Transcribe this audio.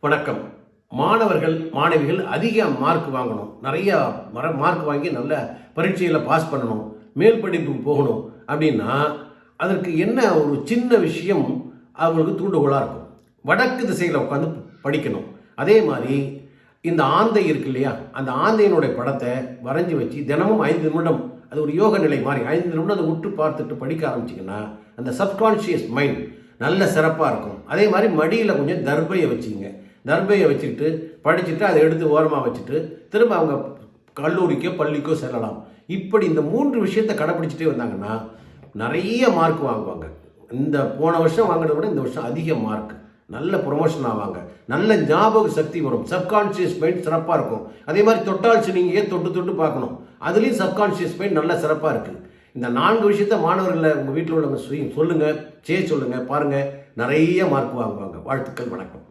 வணக்கம். மாணவர்கள் மாணவிகள் அதிக மார்க் வாங்கணும், நிறைய மார்க் வாங்கி நல்ல பரீட்சையில் பாஸ் பண்ணணும், மேல் படிப்புக்கு போகணும் அப்படின்னா அதற்கு என்ன ஒரு சின்ன விஷயம் அவங்களுக்கு தூண்டுகோலாக இருக்கும். வடக்கு திசையில் உட்காந்து படிக்கணும். அதே மாதிரி இந்த ஆந்தை இருக்கு இல்லையா, அந்த ஆந்தையினுடைய படத்தை வரைஞ்சி வச்சு தினமும் 5 நிமிடம், அது ஒரு யோக நிலை மாதிரி 5 நிமிடம் அதை விட்டு பார்த்துட்டு படிக்க ஆரம்பிச்சிங்கன்னா அந்த சப்கான்ஷியஸ் மைண்ட் நல்ல சிறப்பாக இருக்கும். அதே மாதிரி மடியில் கொஞ்சம் தர்பையை வச்சுங்க. தர்பையை வச்சுக்கிட்டு படிச்சுட்டு அதை எடுத்து ஓரமாக வச்சுட்டு திரும்ப அவங்க கல்லூரிக்கோ பள்ளிக்கோ செல்லலாம். இப்படி இந்த 3 விஷயத்தை கடைப்பிடிச்சிட்டே வந்தாங்கன்னா நிறைய மார்க் வாங்குவாங்க. இந்த போன வருஷம் வாங்கினதை விட இந்த வருஷம் அதிக மார்க், நல்ல ப்ரொமோஷன் ஆவாங்க, நல்ல ஞாபக சக்தி வரும், சப்கான்ஷியஸ் மைண்ட் சிறப்பாக இருக்கும். அதே மாதிரி தொட்டால் சினிங்கியே தொட்டு தொட்டு பார்க்கணும், அதுலேயும் சப்கான்ஷியஸ் மைண்ட் நல்ல சிறப்பாக இருக்குது. இந்த 4 விஷயத்த மாணவர்களை உங்கள் வீட்டில் உள்ளவங்க சொல்லுங்கள், சொல்லுங்கள், பாருங்கள், நிறைய மார்க் வாங்குவாங்க. வாழ்த்துக்கள். வணக்கம்.